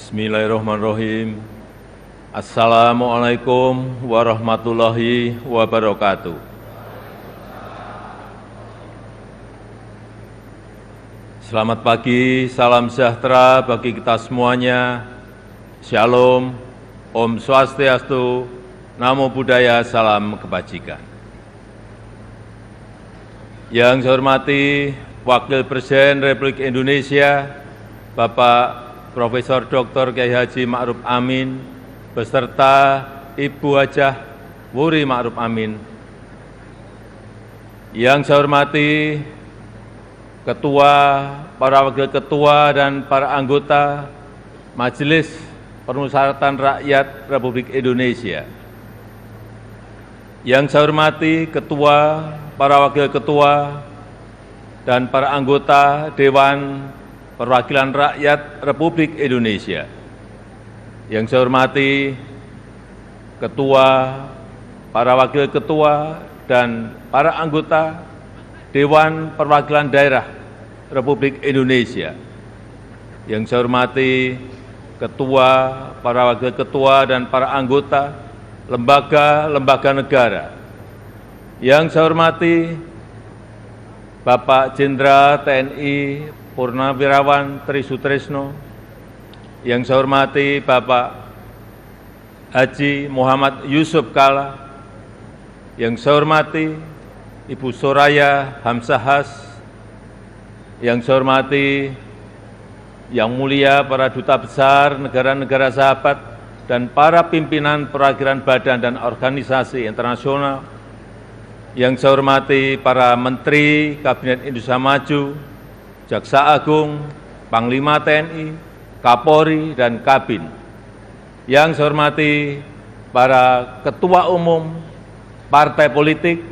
Bismillahirrahmanirrahim. Assalamualaikum warahmatullahi wabarakatuh. Selamat pagi, salam sejahtera bagi kita semuanya. Shalom, Om Swastiastu, Namo Buddhaya, salam kebajikan. Yang saya hormati Wakil Presiden Republik Indonesia, Bapak Profesor Dr. Kiai Haji Ma'ruf Amin, beserta Ibu Hajah Wuri Ma'ruf Amin. Yang saya hormati Ketua, para Wakil Ketua, dan para anggota Majelis Permusyawaratan Rakyat Republik Indonesia. Yang saya hormati Ketua, para Wakil Ketua, dan para anggota Dewan Perwakilan Rakyat Republik Indonesia. Yang saya hormati Ketua, para Wakil Ketua, dan para anggota Dewan Perwakilan Daerah Republik Indonesia. Yang saya hormati Ketua, para Wakil Ketua, dan para anggota lembaga-lembaga negara. Yang saya hormati Bapak Jenderal TNI Purnawirawan Tri Sutrisno, yang saya hormati Bapak Haji Muhammad Yusuf Kalla, yang saya hormati Ibu Soraya Hamsahas, yang saya hormati Yang Mulia para Duta Besar negara-negara sahabat dan para pimpinan perwakilan badan dan organisasi internasional, yang saya hormati para Menteri Kabinet Indonesia Maju, Jaksa Agung, Panglima TNI, Kapolri, dan Kabin. Yang saya hormati para Ketua Umum Partai Politik,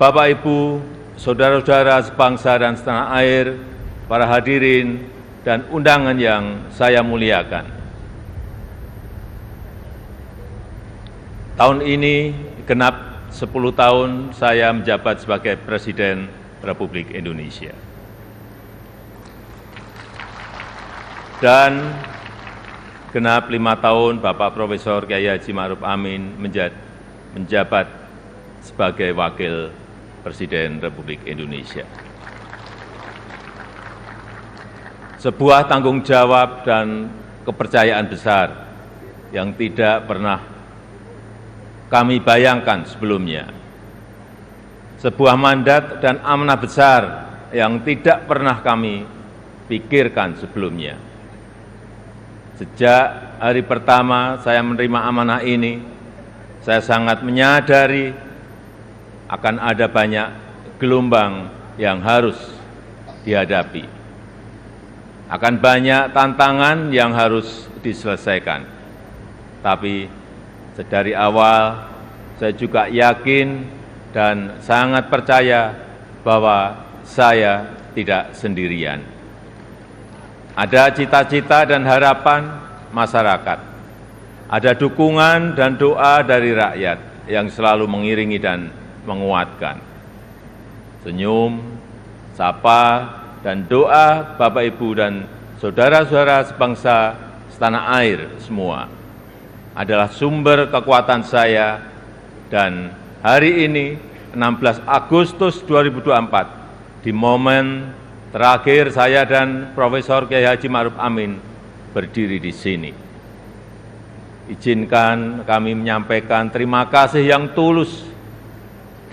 Bapak Ibu, Saudara-saudara sebangsa dan setanah air, para hadirin dan undangan yang saya muliakan. Tahun ini genap 10 tahun saya menjabat sebagai Presiden Republik Indonesia. Dan genap 5 tahun Bapak Profesor Kiai Haji Ma'ruf Amin menjabat sebagai Wakil Presiden Republik Indonesia. Sebuah tanggung jawab dan kepercayaan besar yang tidak pernah kami bayangkan sebelumnya. Sebuah mandat dan amanah besar yang tidak pernah kami pikirkan sebelumnya. Sejak hari pertama saya menerima amanah ini, saya sangat menyadari akan ada banyak gelombang yang harus dihadapi. Akan banyak tantangan yang harus diselesaikan. Tapi sedari awal saya juga yakin dan sangat percaya bahwa saya tidak sendirian. Ada cita-cita dan harapan masyarakat. Ada dukungan dan doa dari rakyat yang selalu mengiringi dan menguatkan. Senyum, sapa, dan doa Bapak Ibu dan saudara-saudara sebangsa setanah air semua adalah sumber kekuatan saya. Dan hari ini, 16 Agustus 2024, di momen terakhir saya dan Profesor Kiai Haji Ma'ruf Amin berdiri di sini. Izinkan kami menyampaikan terima kasih yang tulus,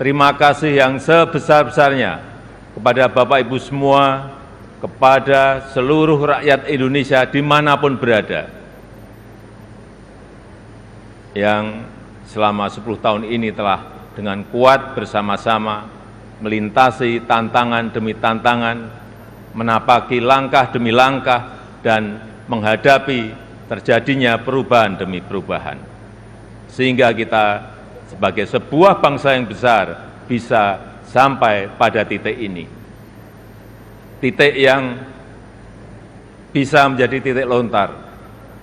terima kasih yang sebesar-besarnya kepada Bapak Ibu semua, kepada seluruh rakyat Indonesia dimanapun berada, yang selama 10 tahun ini telah dengan kuat bersama-sama melintasi tantangan demi tantangan, menapaki langkah demi langkah, dan menghadapi terjadinya perubahan demi perubahan. Sehingga kita sebagai sebuah bangsa yang besar bisa sampai pada titik ini. Titik yang bisa menjadi titik lontar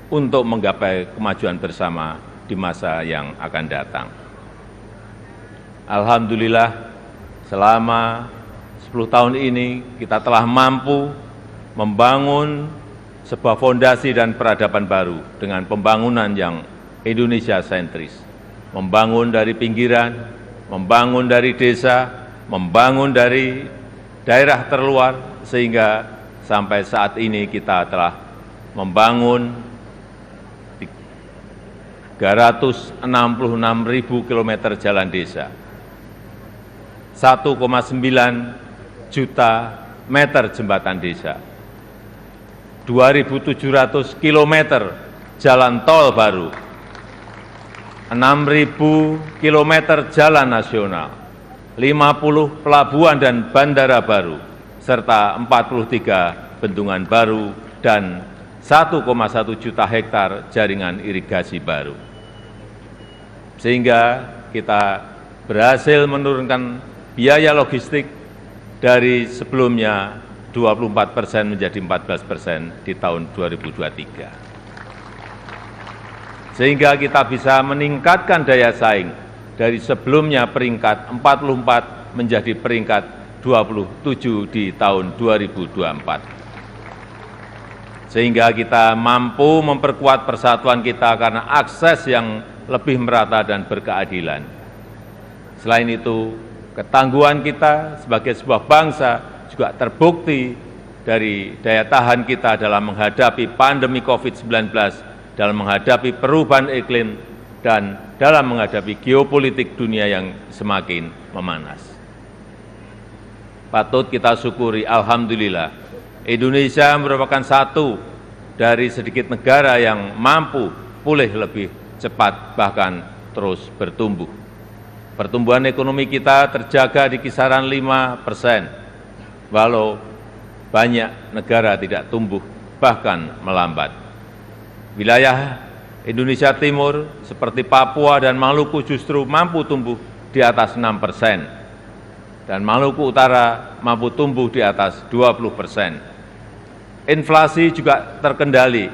untuk menggapai kemajuan bersama di masa yang akan datang. Alhamdulillah, selama 10 tahun ini kita telah mampu membangun sebuah fondasi dan peradaban baru dengan pembangunan yang Indonesia sentris. Membangun dari pinggiran, membangun dari desa, membangun dari daerah terluar, sehingga sampai saat ini kita telah membangun 366.000 km jalan desa, 1,9 juta meter jembatan desa, 2.700 km jalan tol baru, 6.000 km jalan nasional, 50 pelabuhan dan bandara baru, serta 43 bendungan baru dan 1,1 juta hektar jaringan irigasi baru. Sehingga kita berhasil menurunkan biaya logistik dari sebelumnya 24% menjadi 14% di tahun 2023. Sehingga kita bisa meningkatkan daya saing dari sebelumnya peringkat 44 menjadi peringkat 27 di tahun 2024. Sehingga kita mampu memperkuat persatuan kita karena akses yang lebih merata dan berkeadilan. Selain itu, ketangguhan kita sebagai sebuah bangsa juga terbukti dari daya tahan kita dalam menghadapi pandemi COVID-19, dalam menghadapi perubahan iklim, dan dalam menghadapi geopolitik dunia yang semakin memanas. Patut kita syukuri, alhamdulillah, Indonesia merupakan satu dari sedikit negara yang mampu pulih lebih cepat, bahkan terus bertumbuh. Pertumbuhan ekonomi kita terjaga di kisaran 5%, walau banyak negara tidak tumbuh, bahkan melambat. Wilayah Indonesia Timur seperti Papua dan Maluku justru mampu tumbuh di atas 6%, dan Maluku Utara mampu tumbuh di atas 20%. Inflasi juga terkendali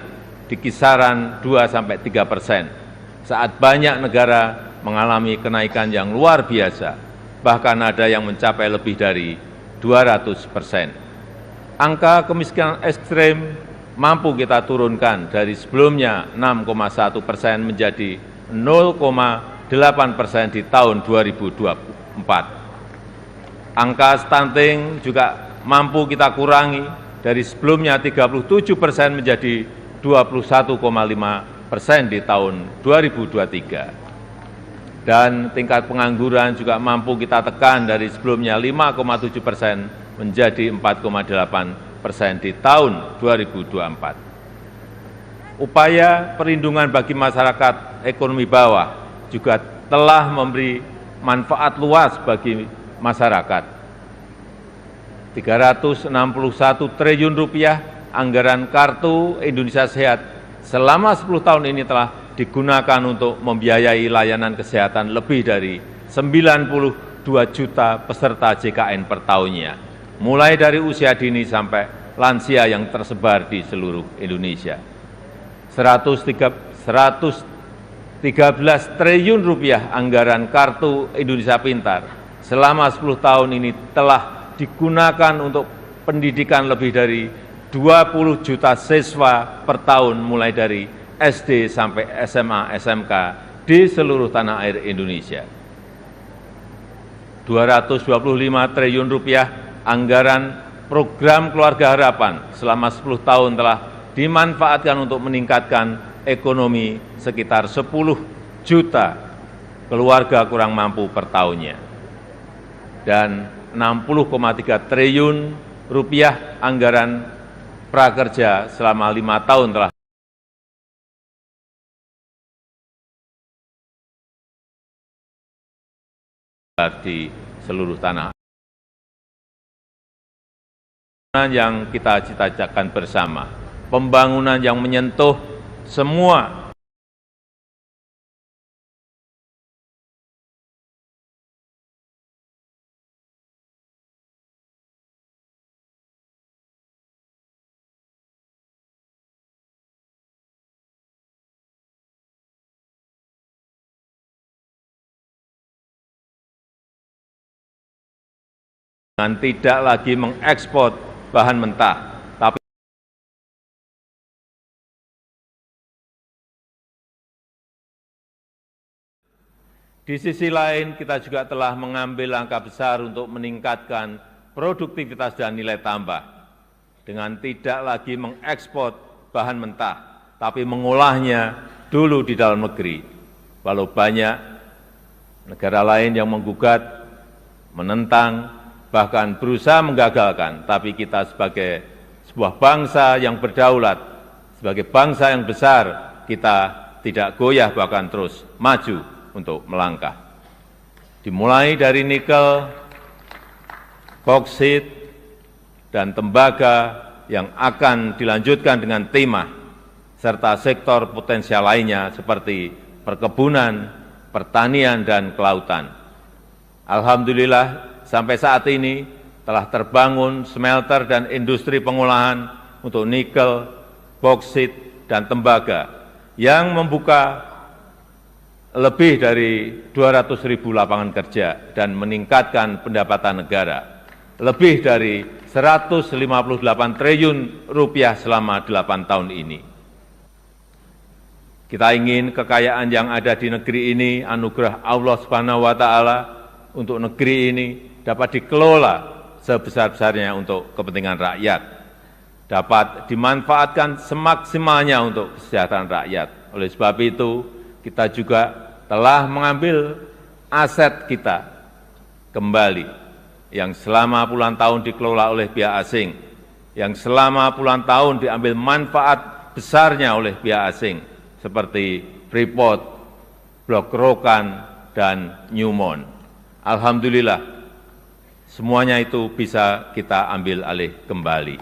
di kisaran 2–3%, saat banyak negara mengalami kenaikan yang luar biasa, bahkan ada yang mencapai lebih dari 200%. Angka kemiskinan ekstrem mampu kita turunkan dari sebelumnya 6,1% menjadi 0,8% di tahun 2024. Angka stunting juga mampu kita kurangi dari sebelumnya 37% menjadi 21,5% di tahun 2023. Dan tingkat pengangguran juga mampu kita tekan dari sebelumnya 5,7% menjadi 4,8% di tahun 2024. Upaya perlindungan bagi masyarakat ekonomi bawah juga telah memberi manfaat luas bagi masyarakat. 361 triliun rupiah anggaran Kartu Indonesia Sehat selama 10 tahun ini telah digunakan untuk membiayai layanan kesehatan lebih dari 92 juta peserta JKN per tahunnya, mulai dari usia dini sampai lansia yang tersebar di seluruh Indonesia. 113 triliun rupiah anggaran Kartu Indonesia Pintar selama 10 tahun ini telah digunakan untuk pendidikan lebih dari 20 juta siswa per tahun, mulai dari SD sampai SMA, SMK di seluruh tanah air Indonesia. 225 triliun rupiah anggaran program Keluarga Harapan selama 10 tahun telah dimanfaatkan untuk meningkatkan ekonomi sekitar 10 juta keluarga kurang mampu per tahunnya. Dan 60,3 triliun rupiah anggaran prakerja selama 5 tahun telah di seluruh tanah air yang kita cita-citakan bersama, pembangunan yang menyentuh semua dengan tidak lagi mengekspor bahan mentah, Di sisi lain, kita juga telah mengambil langkah besar untuk meningkatkan produktivitas dan nilai tambah dengan tidak lagi mengekspor bahan mentah, tapi mengolahnya dulu di dalam negeri. Walau banyak negara lain yang menggugat, menentang, bahkan berusaha menggagalkan, tapi kita sebagai sebuah bangsa yang berdaulat, sebagai bangsa yang besar, kita tidak goyah bahkan terus maju untuk melangkah. Dimulai dari nikel, boksit, dan tembaga yang akan dilanjutkan dengan timah, serta sektor potensial lainnya seperti perkebunan, pertanian, dan kelautan. Alhamdulillah, sampai saat ini telah terbangun smelter dan industri pengolahan untuk nikel, boksit, dan tembaga yang membuka lebih dari 200.000 lapangan kerja dan meningkatkan pendapatan negara, lebih dari 158 triliun rupiah selama 8 tahun ini. Kita ingin kekayaan yang ada di negeri ini, anugerah Allah Subhanahu wa Ta'ala untuk negeri ini dapat dikelola sebesar-besarnya untuk kepentingan rakyat, dapat dimanfaatkan semaksimalnya untuk kesejahteraan rakyat. Oleh sebab itu, kita juga telah mengambil aset kita kembali yang selama puluhan tahun dikelola oleh pihak asing, yang selama puluhan tahun diambil manfaat besarnya oleh pihak asing, seperti Freeport, Blok Rokan, dan Newmont. Alhamdulillah, semuanya itu bisa kita ambil alih kembali.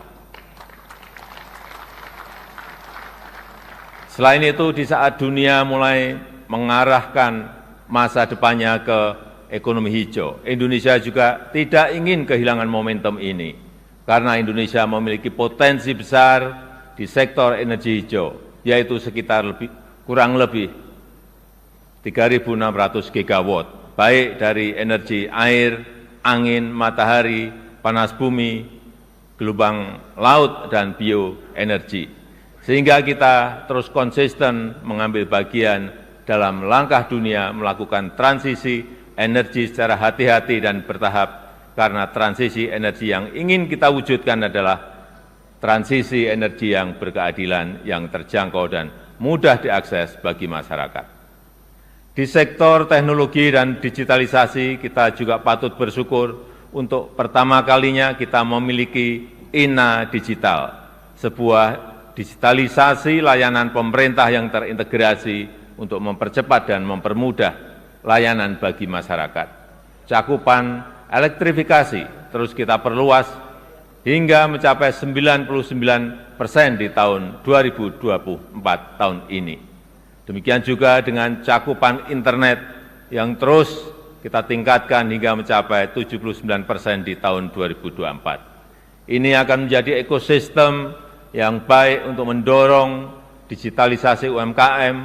Selain itu, di saat dunia mulai mengarahkan masa depannya ke ekonomi hijau, Indonesia juga tidak ingin kehilangan momentum ini, karena Indonesia memiliki potensi besar di sektor energi hijau, yaitu sekitar kurang lebih 3.600 gigawatt, baik dari energi air, angin, matahari, panas bumi, gelombang laut, dan bioenergi. Sehingga kita terus konsisten mengambil bagian dalam langkah dunia melakukan transisi energi secara hati-hati dan bertahap, karena transisi energi yang ingin kita wujudkan adalah transisi energi yang berkeadilan, yang terjangkau dan mudah diakses bagi masyarakat. Di sektor teknologi dan digitalisasi, kita juga patut bersyukur untuk pertama kalinya kita memiliki INA Digital, sebuah digitalisasi layanan pemerintah yang terintegrasi untuk mempercepat dan mempermudah layanan bagi masyarakat. Cakupan elektrifikasi terus kita perluas hingga mencapai 99% di tahun 2024 tahun ini. Demikian juga dengan cakupan internet yang terus kita tingkatkan hingga mencapai 79% di tahun 2024. Ini akan menjadi ekosistem yang baik untuk mendorong digitalisasi UMKM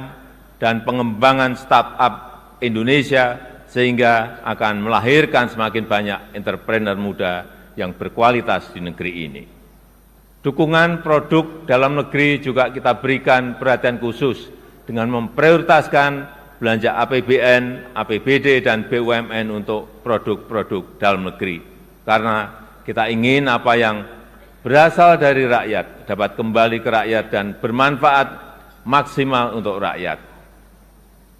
dan pengembangan startup Indonesia, sehingga akan melahirkan semakin banyak entrepreneur muda yang berkualitas di negeri ini. Dukungan produk dalam negeri juga kita berikan perhatian khusus dengan memprioritaskan belanja APBN, APBD, dan BUMN untuk produk-produk dalam negeri. Karena kita ingin apa yang berasal dari rakyat dapat kembali ke rakyat dan bermanfaat maksimal untuk rakyat.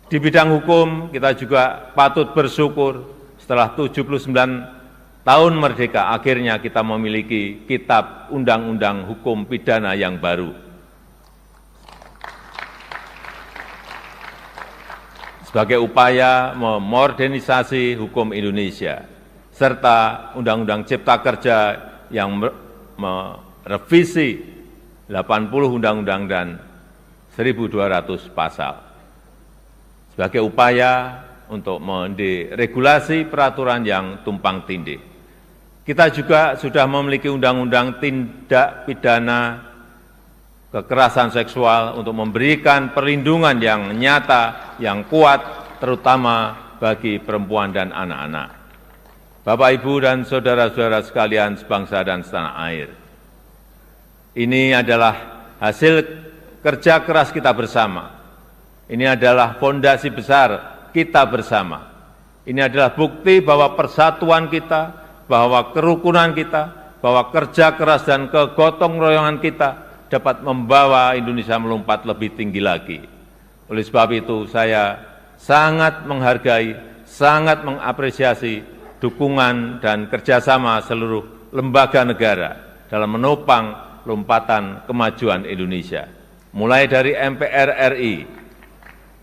Di bidang hukum, kita juga patut bersyukur setelah 79 tahun merdeka, akhirnya kita memiliki Kitab Undang-Undang Hukum Pidana yang baru. Sebagai upaya memodernisasi hukum Indonesia, serta Undang-Undang Cipta Kerja yang merevisi 80 undang-undang dan 1.200 pasal. Sebagai upaya untuk menderegulasi peraturan yang tumpang tindih. Kita juga sudah memiliki undang-undang tindak pidana kekerasan seksual untuk memberikan perlindungan yang nyata, yang kuat, terutama bagi perempuan dan anak-anak. Bapak, Ibu, dan saudara-saudara sekalian sebangsa dan setanah air, ini adalah hasil kerja keras kita bersama. Ini adalah fondasi besar kita bersama. Ini adalah bukti bahwa persatuan kita, bahwa kerukunan kita, bahwa kerja keras dan kegotong royongan kita dapat membawa Indonesia melompat lebih tinggi lagi. Oleh sebab itu saya sangat menghargai, sangat mengapresiasi dukungan dan kerjasama seluruh lembaga negara dalam menopang lompatan kemajuan Indonesia. Mulai dari MPR RI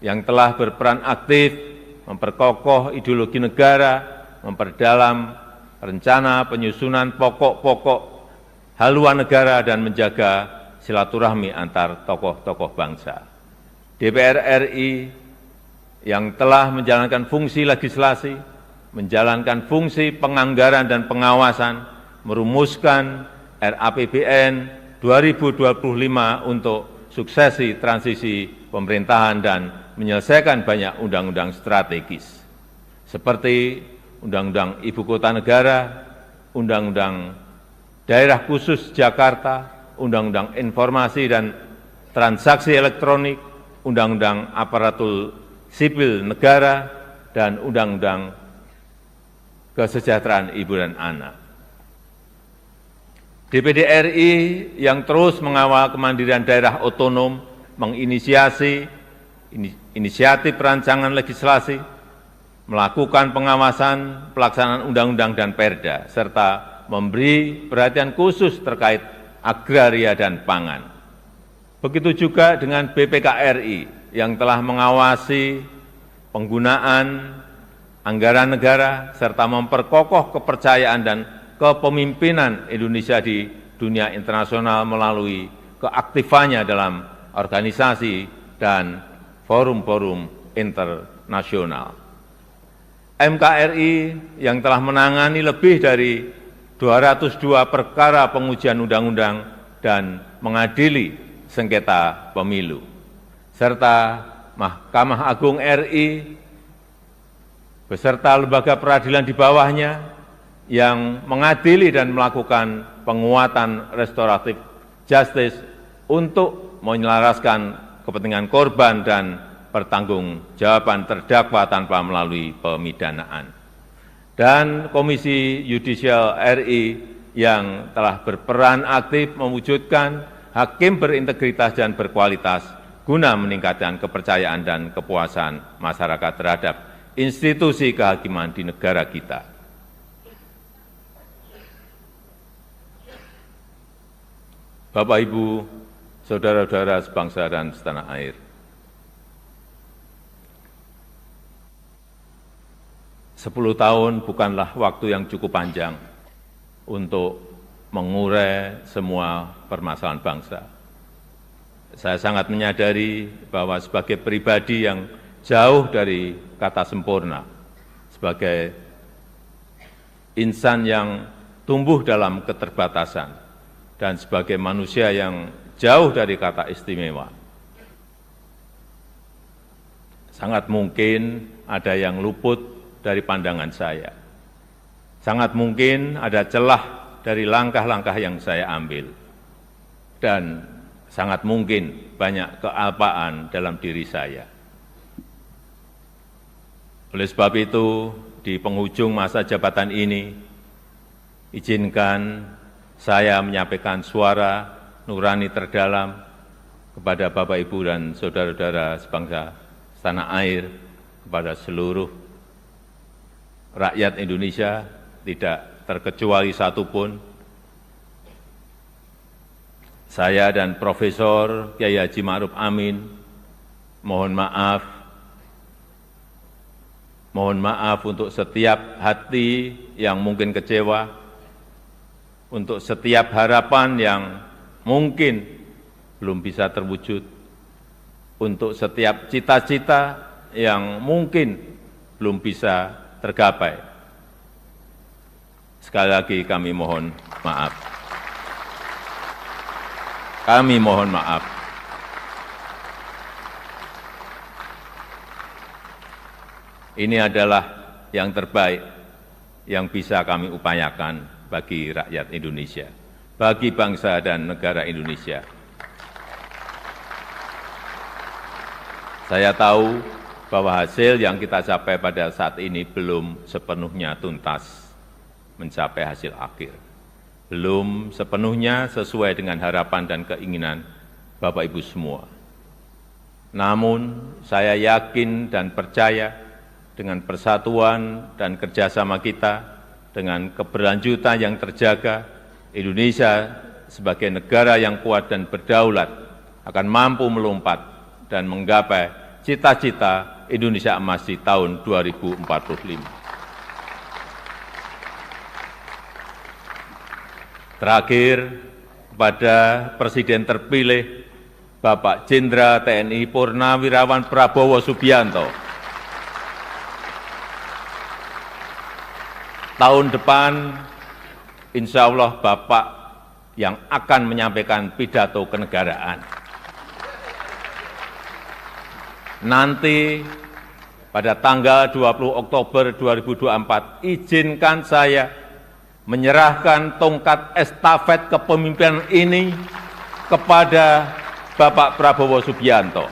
yang telah berperan aktif memperkokoh ideologi negara, memperdalam rencana penyusunan pokok-pokok haluan negara dan menjaga silaturahmi antar tokoh-tokoh bangsa. DPR RI yang telah menjalankan fungsi legislasi, menjalankan fungsi penganggaran dan pengawasan, merumuskan RAPBN 2025 untuk suksesi transisi pemerintahan dan menyelesaikan banyak undang-undang strategis, seperti Undang-Undang Ibu Kota Negara, Undang-Undang Daerah Khusus Jakarta, Undang-Undang Informasi dan Transaksi Elektronik, Undang-Undang Aparatur Sipil Negara, dan Undang-Undang Kesejahteraan Ibu dan Anak. DPD RI yang terus mengawal kemandirian daerah otonom, menginisiasi inisiatif perancangan legislasi, melakukan pengawasan pelaksanaan undang-undang dan perda, serta memberi perhatian khusus terkait agraria dan pangan. Begitu juga dengan BPK-RI yang telah mengawasi penggunaan anggaran negara, serta memperkokoh kepercayaan dan kepemimpinan Indonesia di dunia internasional melalui keaktifannya dalam organisasi dan forum-forum internasional. MKRI yang telah menangani lebih dari 202 perkara pengujian undang-undang dan mengadili sengketa pemilu, serta Mahkamah Agung RI beserta lembaga peradilan di bawahnya yang mengadili dan melakukan penguatan restoratif justice untuk menyelaraskan kepentingan korban dan pertanggungjawaban terdakwa tanpa melalui pemidanaan. Dan Komisi Yudisial RI yang telah berperan aktif mewujudkan hakim berintegritas dan berkualitas guna meningkatkan kepercayaan dan kepuasan masyarakat terhadap institusi kehakiman di negara kita. Bapak, Ibu, saudara-saudara sebangsa dan setanah air, 10 tahun bukanlah waktu yang cukup panjang untuk mengurai semua permasalahan bangsa. Saya sangat menyadari bahwa sebagai pribadi yang jauh dari kata sempurna, sebagai insan yang tumbuh dalam keterbatasan, dan sebagai manusia yang jauh dari kata istimewa, sangat mungkin ada yang luput dari pandangan saya. Sangat mungkin ada celah dari langkah-langkah yang saya ambil. Dan sangat mungkin banyak kealpaan dalam diri saya. Oleh sebab itu, di penghujung masa jabatan ini, izinkan saya menyampaikan suara nurani terdalam kepada Bapak, Ibu, dan saudara-saudara sebangsa setanah air, kepada seluruh rakyat Indonesia, tidak terkecuali satupun. Saya dan Profesor Kyai Haji Ma'ruf Amin mohon maaf untuk setiap hati yang mungkin kecewa, untuk setiap harapan yang mungkin belum bisa terwujud, untuk setiap cita-cita yang mungkin belum bisa tergapai. Sekali lagi kami mohon maaf. Kami mohon maaf. Ini adalah yang terbaik yang bisa kami upayakan bagi rakyat Indonesia, bagi bangsa dan negara Indonesia. Saya tahu bahwa hasil yang kita capai pada saat ini belum sepenuhnya tuntas mencapai hasil akhir. Belum sepenuhnya sesuai dengan harapan dan keinginan Bapak Ibu semua. Namun saya yakin dan percaya dengan persatuan dan kerjasama kita, dengan keberlanjutan yang terjaga, Indonesia sebagai negara yang kuat dan berdaulat akan mampu melompat dan menggapai cita-cita Indonesia Emas di tahun 2045. Terakhir, kepada Presiden terpilih Bapak Jenderal TNI Purnawirawan Prabowo Subianto. Tahun depan, insya Allah Bapak yang akan menyampaikan pidato kenegaraan. Nanti pada tanggal 20 Oktober 2024, izinkan saya menyerahkan tongkat estafet kepemimpinan ini kepada Bapak Prabowo Subianto.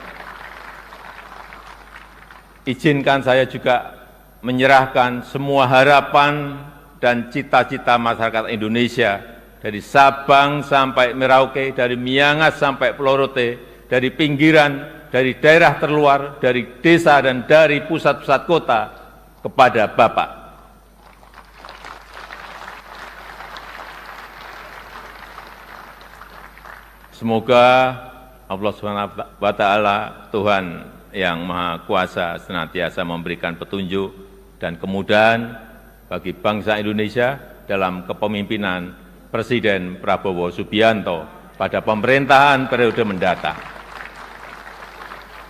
Izinkan saya juga menyerahkan semua harapan dan cita-cita masyarakat Indonesia dari Sabang sampai Merauke, dari Miangas sampai Pulau Rote, dari pinggiran, dari daerah terluar, dari desa dan dari pusat-pusat kota kepada Bapak. Semoga Allah SWT, Tuhan yang Maha Kuasa, senantiasa memberikan petunjuk dan kemudahan bagi bangsa Indonesia dalam kepemimpinan Presiden Prabowo Subianto pada pemerintahan periode mendatang.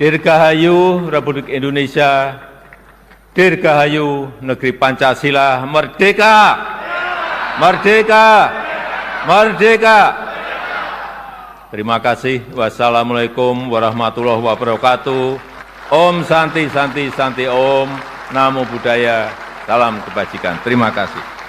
Dirgahayu Republik Indonesia, Dirgahayu Negeri Pancasila, merdeka! Merdeka! Merdeka! Terima kasih. Wassalamualaikum warahmatullahi wabarakatuh. Om Santi Santi Santi Om. Namo Buddhaya. Salam kebajikan. Terima kasih.